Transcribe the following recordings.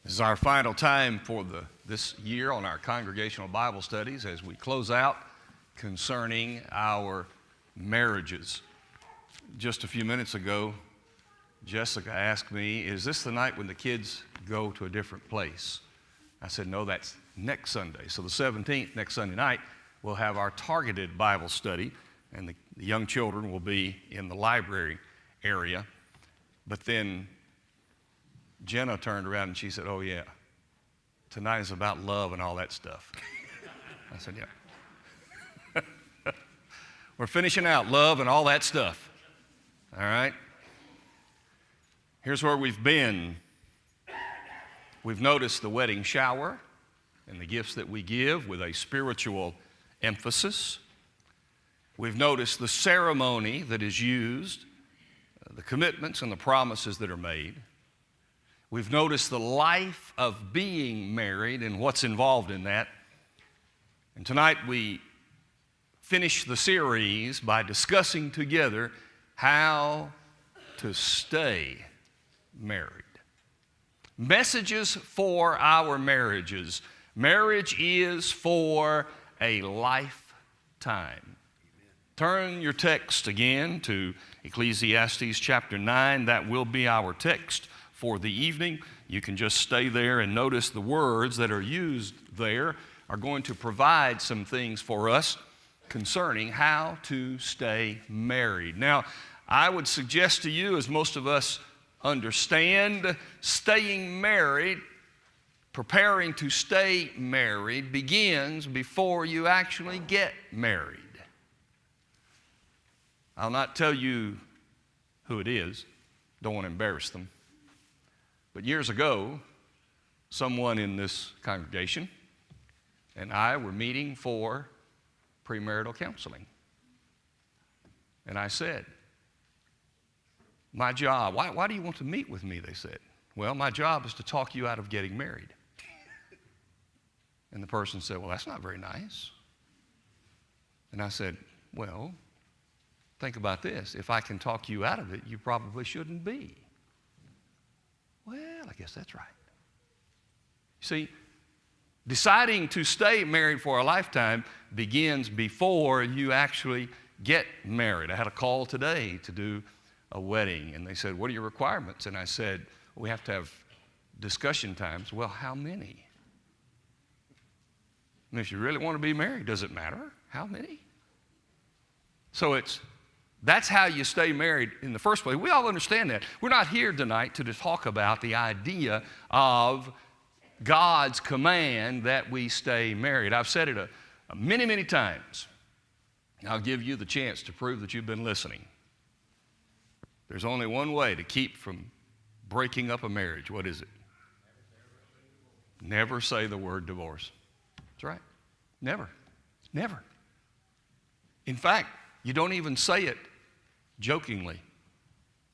This is our final time for this year on our congregational Bible studies as we close out concerning our marriages. Just a few minutes ago, Jessica asked me, is this the night when the kids go to a different place? I said, no, that's next Sunday. So the 17th, next Sunday night, we'll have our targeted Bible study, and the young children will be in the library area. But then Jenna turned around and she said, oh yeah, tonight is about love and all that stuff. I said, yeah. We're finishing out love and all that stuff. All right? Here's where we've been. We've noticed the wedding shower and the gifts that we give with a spiritual emphasis. We've noticed the ceremony that is used, the commitments and the promises that are made. We've noticed the life of being married and what's involved in that. And tonight we finish the series by discussing together how to stay married. Messages for our marriages. Marriage is for a lifetime. Turn your text again to Ecclesiastes chapter 9. That will be our text for the evening. You can just stay there and notice the words that are used there are going to provide some things for us concerning how to stay married. Now, I would suggest to you, as most of us understand, staying married, preparing to stay married begins before you actually get married. I'll not tell you who it is. Don't want to embarrass them. But years ago, someone in this congregation and I were meeting for premarital counseling. And I said, my job, why do you want to meet with me, they said. Well, my job is to talk you out of getting married. And the person said, well, that's not very nice. And I said, well, think about this. If I can talk you out of it, you probably shouldn't be. Well, I guess that's right. See, deciding to stay married for a lifetime begins before you actually get married. I had a call today to do a wedding, and they said, what are your requirements? And I said, we have to have discussion times. Well, how many? And if you really want to be married, does it matter how many? So that's how you stay married in the first place. We all understand that. We're not here tonight to talk about the idea of God's command that we stay married. I've said it many, many times. I'll give you the chance to prove that you've been listening. There's only one way to keep from breaking up a marriage. What is it? Never say the word divorce. That's right. Never. Never. In fact, you don't even say it jokingly.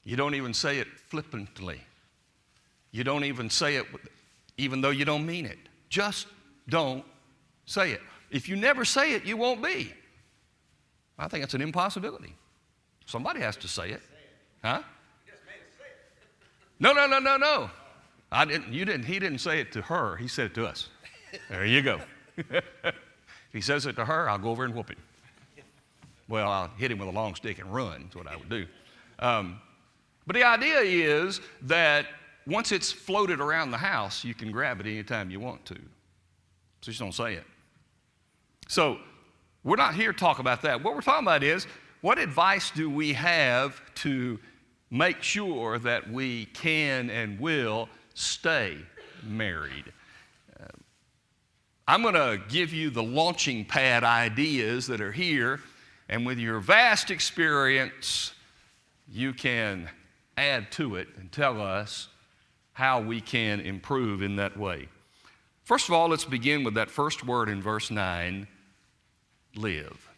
You don't even say it flippantly. You don't even say it even though you don't mean it. Just don't say it. If you never say it, you won't be. I think it's an impossibility. Somebody has to say it. Huh? No. I didn't. You didn't. He didn't say it to her. He said it to us. There you go. If he says it to her, I'll go over and whoop him. Well, I'll hit him with a long stick and run. That's what I would do. But the idea is that once it's floated around the house, you can grab it anytime you want to. So just don't say it. So we're not here to talk about that. What we're talking about is, what advice do we have to make sure that we can and will stay married? I'm going to give you the launching pad ideas that are here, and with your vast experience, you can add to it and tell us how we can improve in that way. First of all, let's begin with that first word in verse 9, live.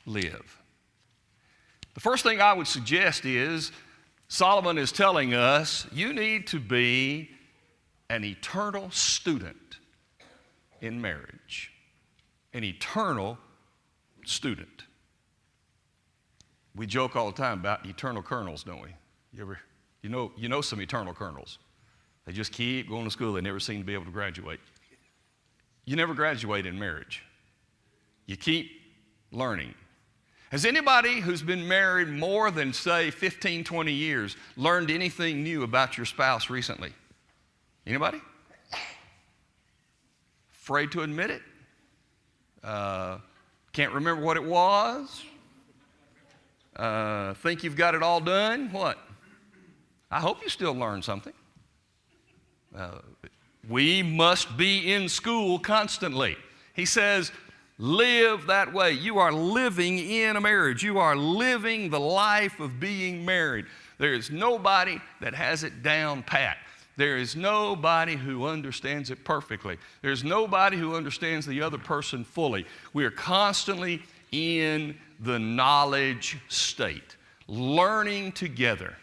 Live. The first thing I would suggest is Solomon is telling us you need to be an eternal student in marriage. An eternal student. We joke all the time about eternal kernels, don't we? You know some eternal kernels. They just keep going to school. They never seem to be able to graduate. You never graduate in marriage. You keep learning. Has anybody who's been married more than, say, 15, 20 years learned anything new about your spouse recently? Anybody? Afraid to admit it? Can't remember what it was? Think you've got it all done? What? I hope you still learn something. We must be in school constantly. He says, live that way. You are living in a marriage. You are living the life of being married. There is nobody that has it down pat. There is nobody who understands it perfectly. There's nobody who understands the other person fully. We are constantly in the knowledge state, learning together.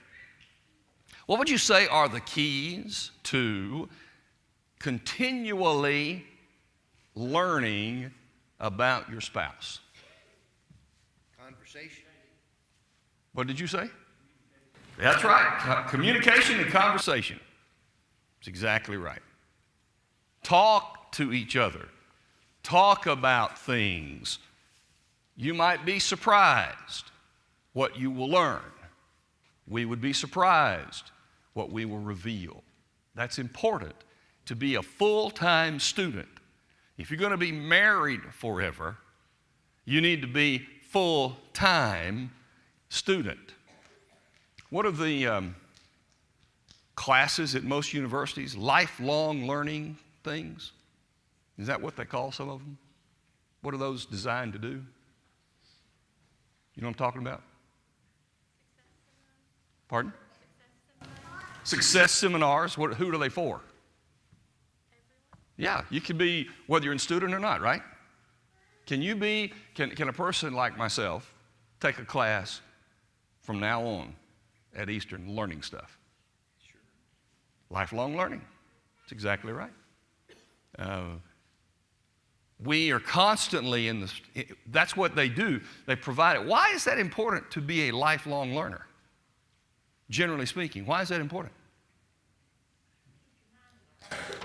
What would you say are the keys to continually learning about your spouse? Conversation. What did you say? That's right. Communication and conversation. That's exactly right. Talk to each other. Talk about things. You might be surprised what you will learn. We would be surprised what we will reveal. That's important to be a full-time student. If you're going to be married forever, you need to be full-time student. What are the classes at most universities? Lifelong learning things? Is that what they call some of them? What are those designed to do? You know what I'm talking about? Pardon? Success seminars. Who are they for? Yeah, you can be, whether you're a student or not, right? Can a person like myself take a class from now on at Eastern learning stuff? Sure. Lifelong learning. That's exactly right. We are constantly in this, that's what they do. They provide it. Why is that important to be a lifelong learner? Generally speaking, why is that important?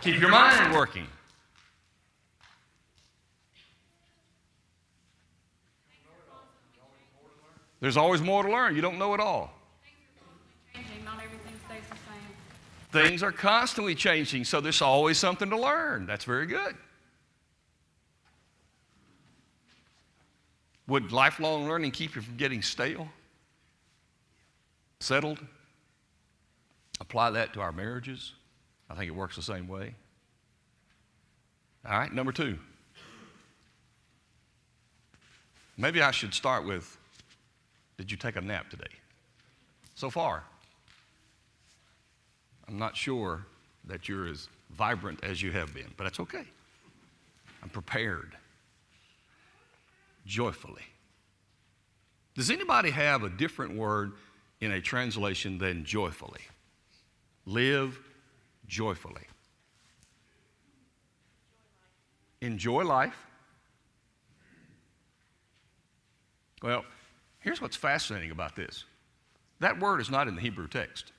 Keep your mind working. There's always more to learn. You don't know it all. Not everything stays the same. Things are constantly changing, so there's always something to learn. That's very good. Would lifelong learning keep you from getting stale? Settled? Apply that to our marriages. I think it works the same way. All right, number 2. Maybe I should start with, did you take a nap today? So far, I'm not sure that you're as vibrant as you have been, but that's okay. I'm prepared. Joyfully. Does anybody have a different word in a translation than joyfully? Live joyfully. Enjoy life. Well, here's what's fascinating about this. That word is not in the Hebrew text.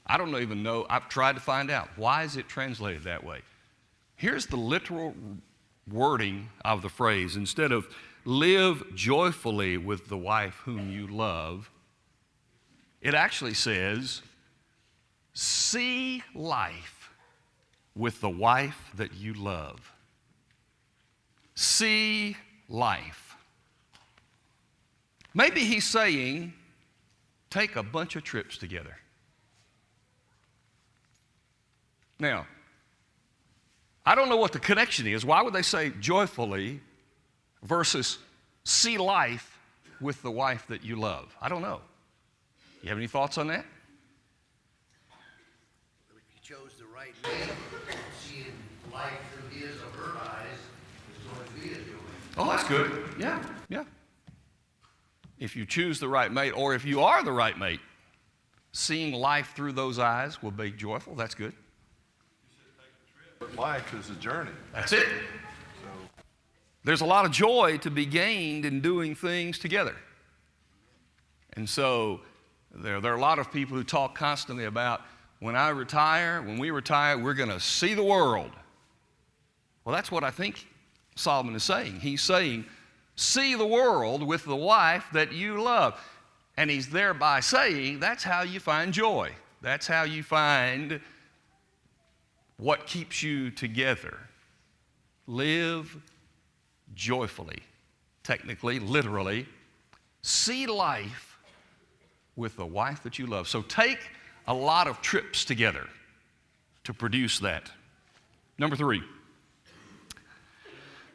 I don't even know. I've tried to find out. Why is it translated that way? Here's the literal wording of the phrase. Instead of live joyfully with the wife whom you love, it actually says see life with the wife that you love. See life. Maybe he's saying take a bunch of trips together. Now, I don't know what the connection is. Why would they say joyfully versus see life with the wife that you love? I don't know. You have any thoughts on that? If you chose the right mate, seeing life through his or her eyes is going to be a joy. Oh, that's good. Yeah, yeah. If you choose the right mate, or if you are the right mate, seeing life through those eyes will be joyful. That's good. Life is a journey. That's it. There's a lot of joy to be gained in doing things together. And so there are a lot of people who talk constantly about when we retire, we're going to see the world. Well, that's what I think Solomon is saying. He's saying, see the world with the wife that you love. And he's thereby saying that's how you find joy. That's how you find what keeps you together. Live joyfully, technically, literally. See life with the wife that you love. So take a lot of trips together to produce that. Number 3.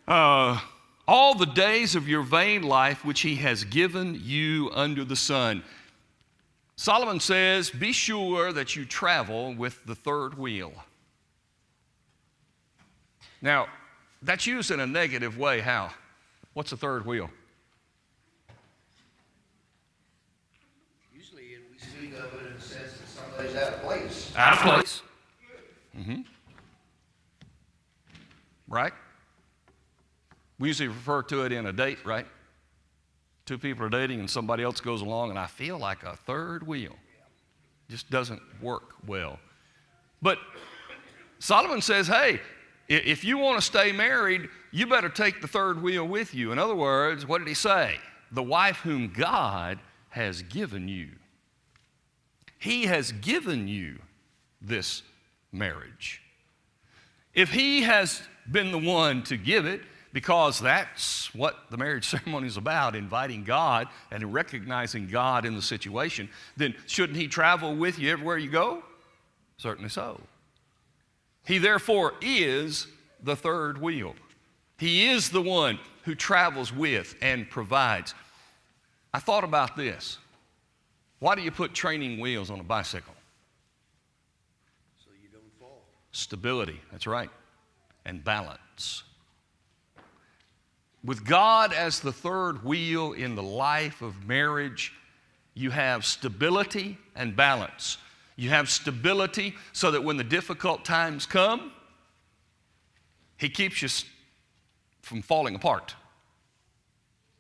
All the days of your vain life which he has given you under the sun. Solomon says, be sure that you travel with the third wheel. Now, that's used in a negative way. How? What's the third wheel? Usually we speak of it in the sense that somebody's out of place. Out of place. Right? We usually refer to it in a date, right? 2 people are dating and somebody else goes along and I feel like a third wheel. Just doesn't work well. But Solomon says, hey, if you want to stay married, you better take the third wheel with you. In other words, what did he say? The wife whom God has given you. He has given you this marriage. If he has been the one to give it, because that's what the marriage ceremony is about, inviting God and recognizing God in the situation, then shouldn't he travel with you everywhere you go? Certainly so. He therefore is the third wheel. He is the one who travels with and provides. I thought about this. Why do you put training wheels on a bicycle? So you don't fall. Stability, that's right, and balance. With God as the third wheel in the life of marriage, you have stability and balance. You have stability so that when the difficult times come, he keeps you from falling apart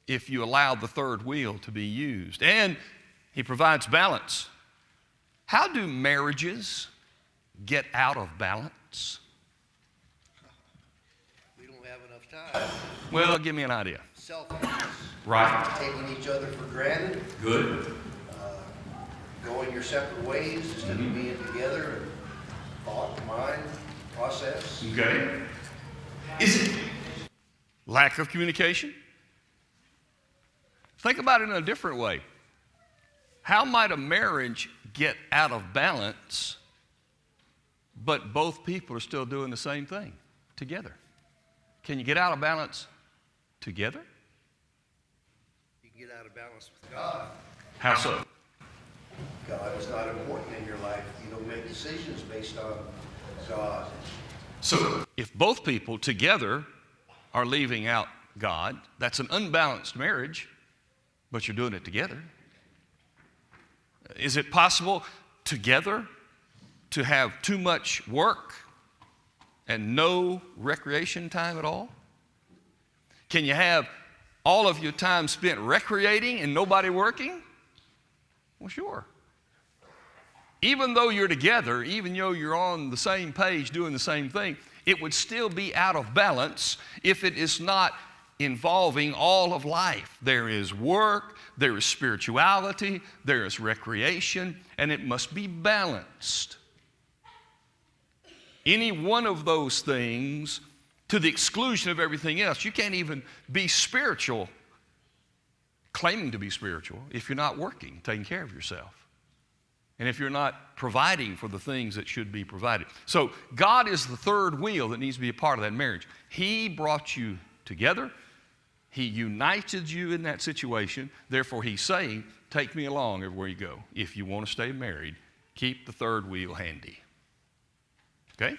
if you allow the third wheel to be used. And he provides balance. How do marriages get out of balance? We don't have enough time. Well, give me an idea. Selfishness. Right. Taking each other for granted. Good. Going your separate ways instead of being together and thought, mind, process. Okay. Is it lack of communication? Think about it in a different way. How might a marriage get out of balance, but both people are still doing the same thing together? Can you get out of balance together? You can get out of balance with God. How so? God is not important in your life. You don't make decisions based on God. So if both people together are leaving out God, that's an unbalanced marriage, but you're doing it together. Is it possible together to have too much work and no recreation time at all? Can you have all of your time spent recreating and nobody working? Well, sure. Even though you're together, even though you're on the same page doing the same thing, it would still be out of balance if it is not involving all of life. There is work, there is spirituality, there is recreation, and it must be balanced. Any one of those things, to the exclusion of everything else, you can't even be spiritual, claiming to be spiritual, if you're not working, taking care of yourself. And if you're not providing for the things that should be provided. So God is the third wheel that needs to be a part of that marriage. He brought you together. He united you in that situation. Therefore, he's saying, take me along everywhere you go. If you want to stay married, keep the third wheel handy. Okay?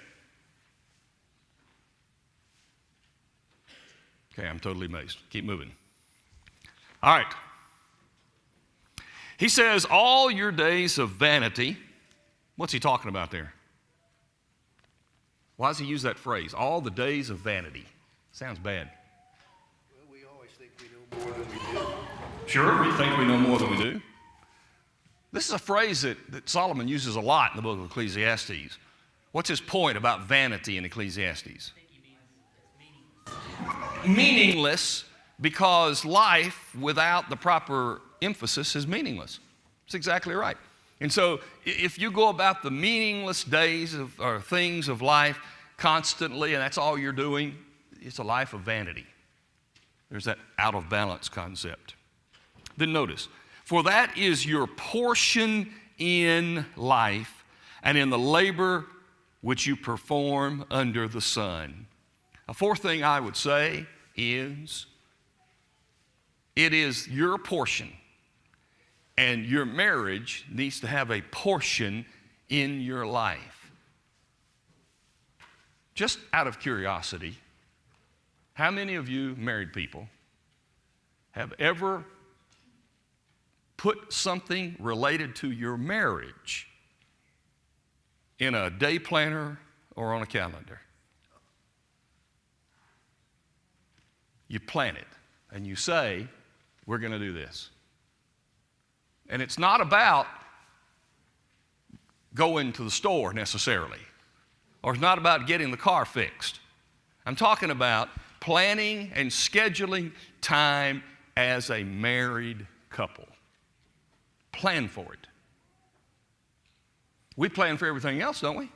Okay, I'm totally amazed. Keep moving. All right. He says, all your days of vanity. What's he talking about there? Why does he use that phrase? All the days of vanity. Sounds bad. Well, we always think we know more than we do. Sure, we think we know more than we do. This is a phrase that Solomon uses a lot in the book of Ecclesiastes. What's his point about vanity in Ecclesiastes? Meaningless, because life without the proper emphasis is meaningless. That's exactly right. And so if you go about the meaningless days or things of life constantly, and that's all you're doing, it's a life of vanity. There's that out of balance concept. Then notice, for that is your portion in life and in the labor which you perform under the sun. A fourth thing I would say is, it is your portion, and your marriage needs to have a portion in your life. Just out of curiosity, how many of you married people have ever put something related to your marriage in a day planner or on a calendar? You plan it and you say, we're going to do this. And it's not about going to the store necessarily, or it's not about getting the car fixed. I'm talking about planning and scheduling time as a married couple. Plan for it. We plan for everything else, don't we?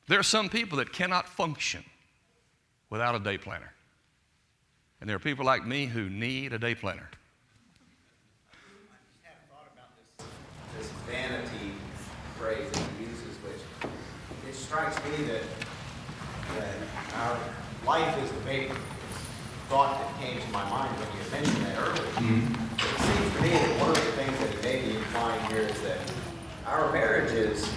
There are some people that cannot function without a day planner. And there are people like me who need a day planner. I just hadn't thought about this vanity phrase that he uses, which it strikes me that our life is the vapor. Thought that came to my mind when you mentioned that earlier. It seems to me that one of the things that he may be implying here is that our marriages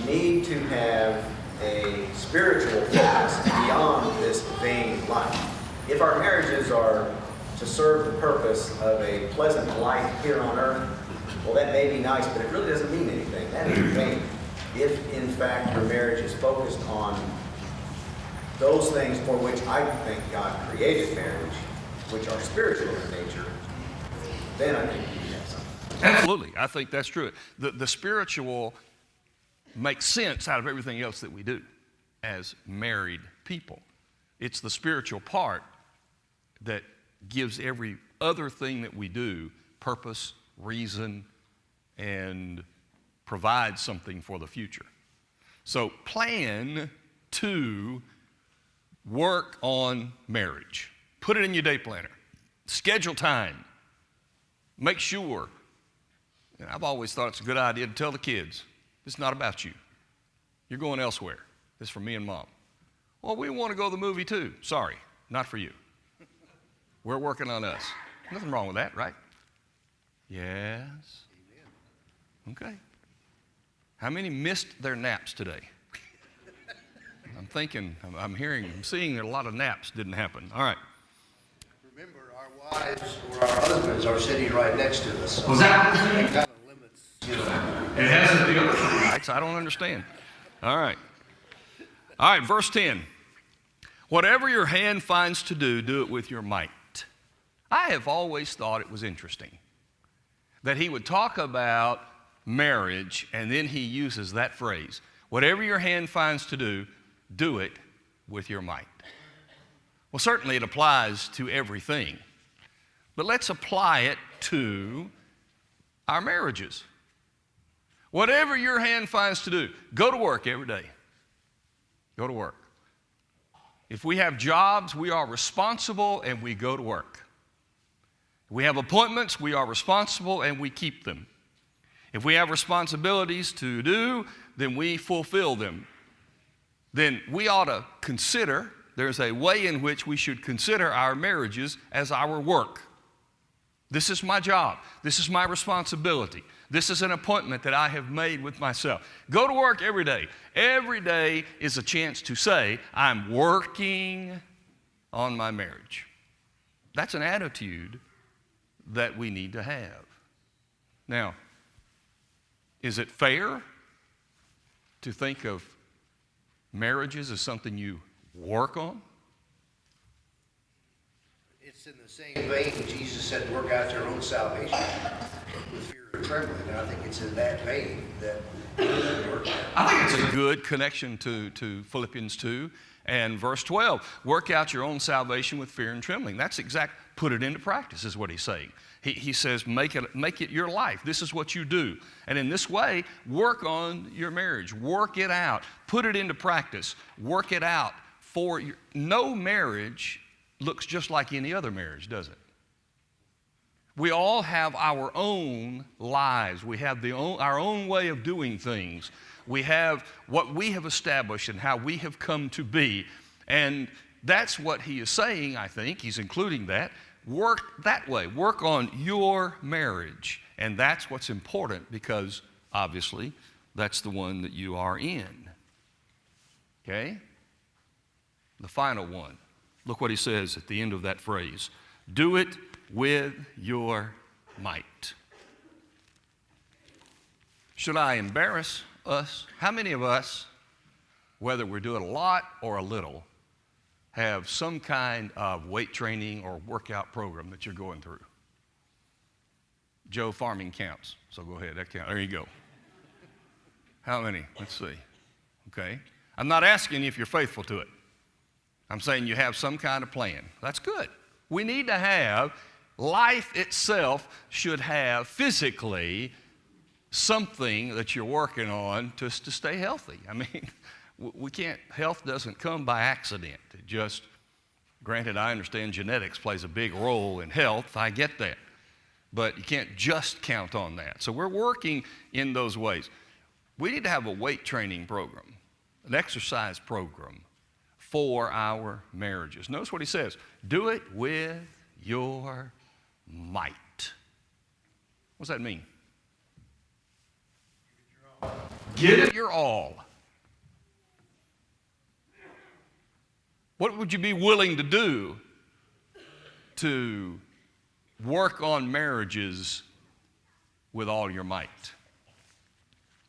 need to have a spiritual focus beyond this vain life. If our marriages are to serve the purpose of a pleasant life here on earth, well, that may be nice, but it really doesn't mean anything. That is vain. If, in fact, your marriage is focused on those things for which I think God created marriage, which are spiritual in nature, then I think you have something. Absolutely. I think that's true. The spiritual makes sense out of everything else that we do as married people. It's the spiritual part that gives every other thing that we do purpose, reason, and provides something for the future. So plan to work on marriage. Put it in your day planner. Schedule time. Make sure. And I've always thought it's a good idea to tell the kids, it's not about you. You're going elsewhere. This is for me and Mom. Well, we want to go to the movie too. Sorry, not for you. We're working on us. Nothing wrong with that, right? Yes. Okay. How many missed their naps today? I'm seeing that a lot of naps didn't happen. All right. Remember, our wives or our husbands are sitting right next to us. So Was that that kind of limits, It hasn't the other rights. I don't understand. All right. All right, verse 10. Whatever your hand finds to do, do it with your might. I have always thought it was interesting that he would talk about marriage and then he uses that phrase. Whatever your hand finds to do it with your might. Well, certainly it applies to everything, but let's apply it to our marriages. Whatever your hand finds to do, go to work every day. Go to work. If we have jobs, we are responsible and we go to work. If we have appointments, we are responsible and we keep them. If we have responsibilities to do, then we fulfill them. Then we ought to consider, there's a way in which we should consider our marriages as our work. This is my job. This is my responsibility. This is an appointment that I have made with myself. Go to work every day. Every day is a chance to say, I'm working on my marriage. That's an attitude that we need to have. Now, is it fair to think of marriages as something you work on? it's in the same vein Jesus said, work out your own salvation. with fear and trembling. And I think it's in that vein that we work at. I think it's a good connection to Philippians 2 and verse 12. Work out your own salvation with fear and trembling. That's put it into practice is what he's saying. He says, make it your life. This is what you do. And in this way, work on your marriage. Work it out. Put it into practice. Work it out. No marriage looks just like any other marriage, does it? We all have our own lives. We have our own way of doing things. We have what we have established and how we have come to be. And that's what he is saying, I think. He's including that. Work that way. Work on your marriage. And that's what's important because, obviously, that's the one that you are in. Okay? The final one. Look what he says at the end of that phrase. Do it with your might. Should I embarrass us? How many of us, whether we're doing a lot or a little, have some kind of weight training or workout program that you're going through? Joe, farming counts, so go ahead, that counts. There you go. How many? Let's see. Okay. I'm not asking you if you're faithful to it. I'm saying you have some kind of plan. That's good. We need to have, life itself should have physically something that you're working on to stay healthy. I mean, we can't, health doesn't come by accident. It just, granted, I understand genetics plays a big role in health. I get that. But you can't just count on that. So we're working in those ways. We need to have a weight training program, an exercise program for our marriages. Notice what he says. Do it with your might. What does that mean? Give it your all. What would you be willing to do to work on marriages with all your might?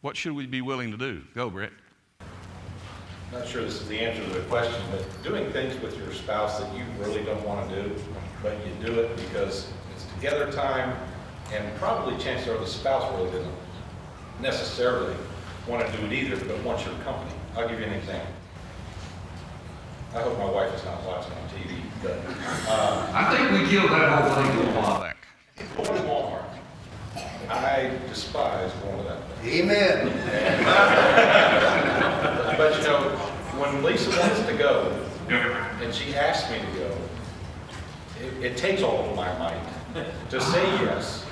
What should we be willing to do? Go, Brett. I'm not sure this is the answer to the question, but doing things with your spouse that you really don't want to do, but you do it because it's together time, and probably chances are the spouse really doesn't necessarily want to do it either, but wants your company. I'll give you an example. I hope my wife is not watching on TV, but I think we killed that whole thing a while back. going to Walmart. I despise going to that place. Amen. But you know, when Lisa wants to go, and she asks me to go, it takes all of my might to say yes.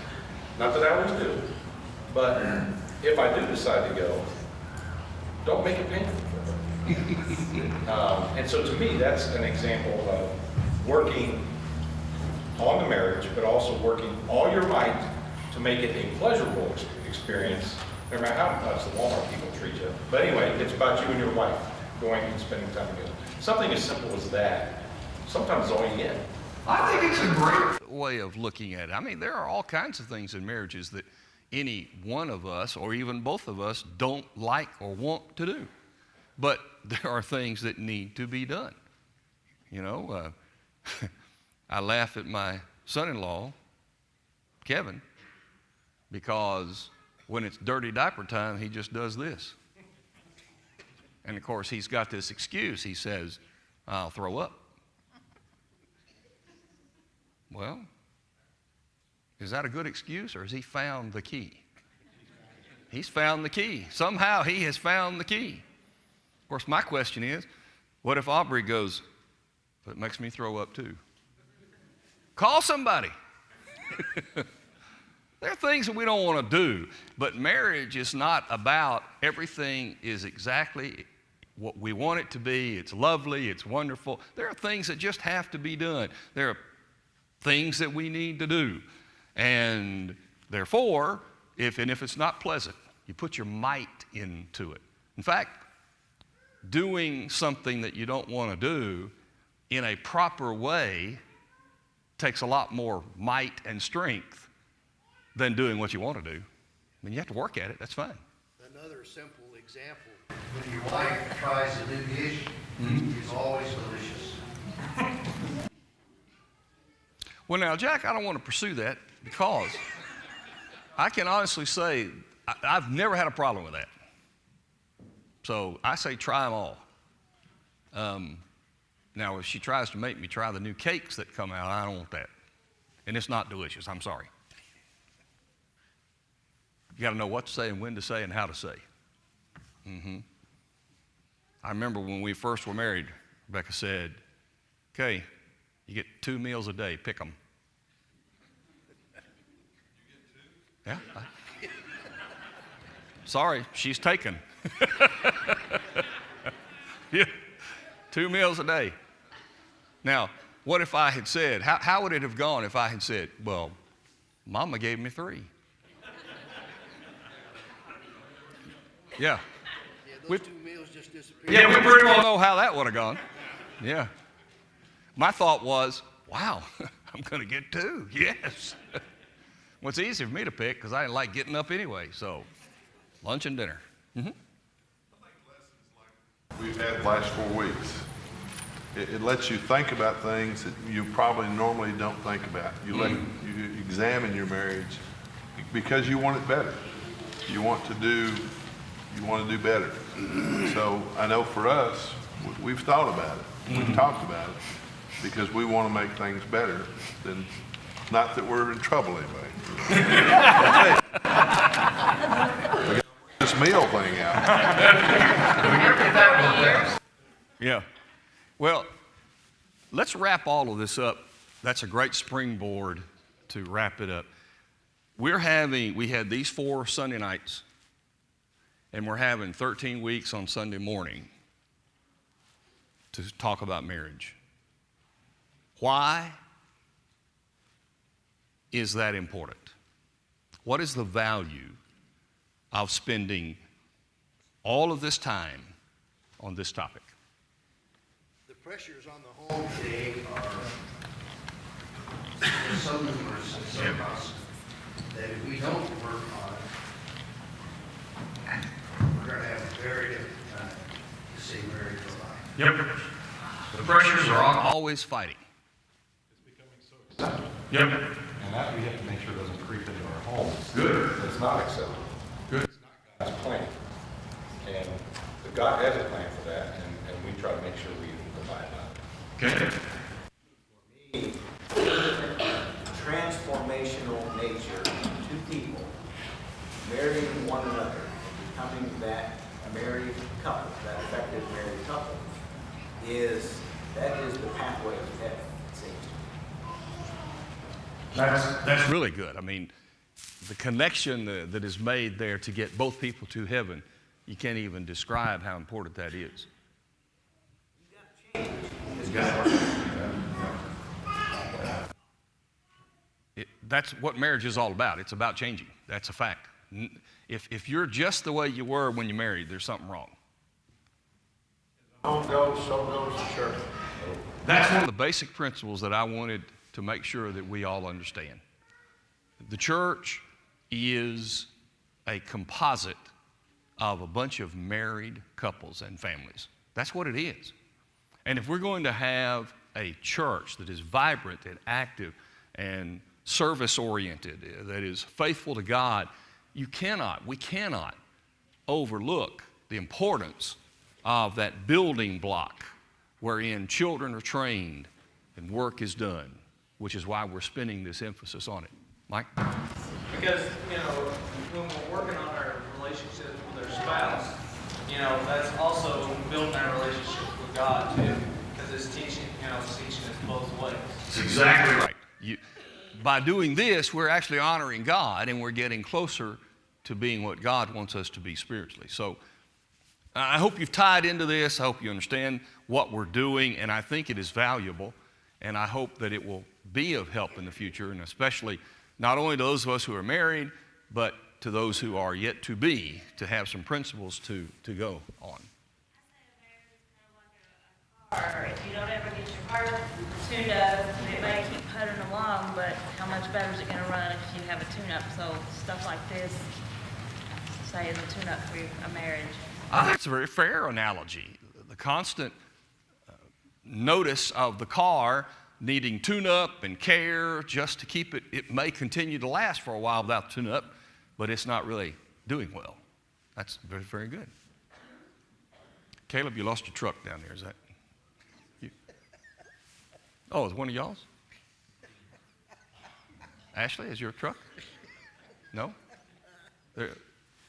Not that I always do, but if I do decide to go, don't make it painful for her. And so to me, that's an example of working on the marriage, but also working all your might to make it a pleasurable experience, no matter how much the Walmart people treat you. But anyway, it's about you and your wife going and spending time together. Something as simple as that, sometimes is all you get. I think it's a great way of looking at it. I mean, there are all kinds of things in marriages that any one of us, or even both of us, don't like or want to do. But there are things that need to be done. You know, I laugh at my son-in-law, Kevin, because when it's dirty diaper time, he just does this. And of course, he's got this excuse. He says, I'll throw up. Well, is that a good excuse, or has he found the key? He's found the key. Somehow he has found the key. Of course, my question is, what if Aubrey goes, but it makes me throw up too? Call somebody. There are things that we don't want to do, but marriage is not about everything is exactly what we want it to be. It's lovely, it's wonderful. There are things that just have to be done. There are things that we need to do. And therefore, if it's not pleasant, you put your might into it. In fact, doing something that you don't want to do in a proper way takes a lot more might and strength than doing what you want to do. I mean, you have to work at it. That's fine. Another simple example, when your wife tries a new dish, it's always delicious. Well, now, Jack, I don't want to pursue that because I can honestly say I've never had a problem with that. So I say try them all. Now, if she tries to make me try the new cakes that come out, I don't want that. And it's not delicious. I'm sorry. You got to know what to say and when to say and how to say. I remember when we first were married, Rebecca said, okay, you get 2 meals a day, pick them. Yeah. Sorry, she's taken. Yeah, 2 meals a day. Now, what if I had said, how would it have gone if I had said, well, Mama gave me 3? Yeah. Those 2 meals just disappeared. Yeah, we pretty well know how that would have gone. Yeah. My thought was, wow, I'm going to get 2. Yes. Well, it's easy for me to pick because I didn't like getting up anyway. So, lunch and dinner. We've had the last 4 weeks. It lets you think about things that you probably normally don't think about. You examine your marriage because you want it better. You want to do better. So I know for us, we've thought about it. We've talked about it because we want to make things better. Than, not that we're in trouble anyway. This meal thing out. Yeah. Well, let's wrap all of this up. That's a great springboard to wrap it up. We had these 4 Sunday nights, and we're having 13 weeks on Sunday morning to talk about marriage. Why is that important? What is the value of spending all of this time on this topic? The pressures on the home today are so numerous and so constant that if we don't work on it, we're going to have a very difficult time to stay married for life. Yep. The pressures are always fighting. Yep. And that we have to make sure it doesn't creep into our homes. Good. It's not acceptable. Good. It's not God's plan. And God has a plan for that, and we try to make sure we abide by it. Okay. For me, transformational nature to people marrying one another and becoming that married couple, that effective married couple, is the pathway of heaven, it seems to me. That's really good. I mean, the connection that is made there to get both people to heaven, you can't even describe how important that is. That's what marriage is all about. It's about changing. That's a fact. If you're just the way you were when you married, there's something wrong. Home goes, so goes the church. That's one of the basic principles that I wanted to make sure that we all understand. The church is a composite of a bunch of married couples and families. That's what it is. And if we're going to have a church that is vibrant and active and service-oriented, that is faithful to God, we cannot overlook the importance of that building block wherein children are trained and work is done, which is why we're spending this emphasis on it. Mike? Because, when we're working on our relationship with our spouse, that's also building our relationship with God too. Because it's teaching, it's teaching us both ways. That's exactly right. By doing this, we're actually honoring God and we're getting closer to being what God wants us to be spiritually. So I hope you've tied into this. I hope you understand what we're doing, and I think it is valuable, and I hope that it will be of help in the future, and especially not only to those of us who are married, but to those who are yet to be, to have some principles to go on. Car. If you don't ever get your car tuned up, it may keep puttering along, but how much better is it going to run if you have a tune-up? So stuff like this, say, is a tune-up for a marriage. I think it's a very fair analogy. The constant notice of the car needing tune-up and care just to keep it may continue to last for a while without tune-up, but it's not really doing well. That's very, very good. Caleb, you lost your truck down there. Is that you? Oh, is one of y'all's? Ashley, is your truck? No?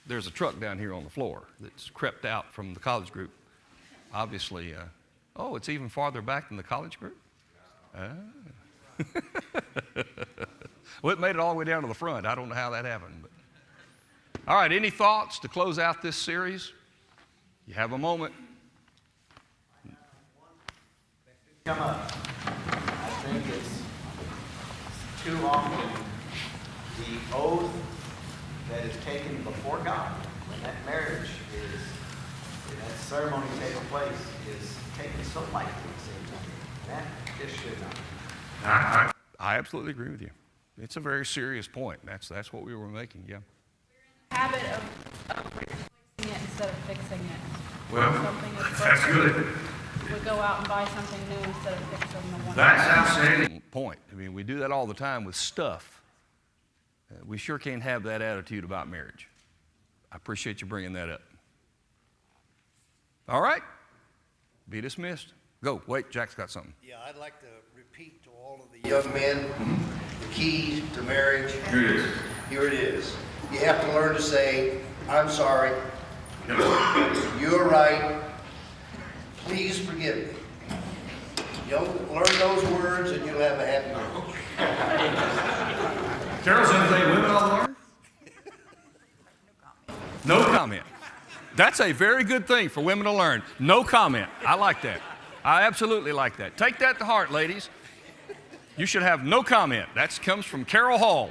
There's a truck down here on the floor that's crept out from the college group. Obviously, oh, it's even farther back than the college group? Ah. Well, it made it all the way down to the front. I don't know how that happened. But. All right, any thoughts to close out this series? You have a moment. Come up. I think it's too often the oath that is taken before God, when that marriage is, when that ceremony taking place, is taken so lightly at the same time. That just should not. I absolutely agree with you. It's a very serious point. That's what we were making, yeah. Habit of replacing it instead of fixing it. Well, Something is that's broken, good. we go out and buy something new instead of fixing the one. That's outstanding point. I mean, we do that all the time with stuff. We sure can't have that attitude about marriage. I appreciate you bringing that up. All right. Be dismissed. Go. Wait, Jack's got something. Yeah, I'd like to repeat to all of the young men, the key to marriage. Here it is. Here it is. You have to learn to say, I'm sorry. You're right. Please forgive me. Learn those words and you'll have a happy marriage. Carol's anything women ought to learn? No comment. That's a very good thing for women to learn. No comment. I like that. I absolutely like that. Take that to heart, ladies. You should have no comment. That comes from Carol Hall.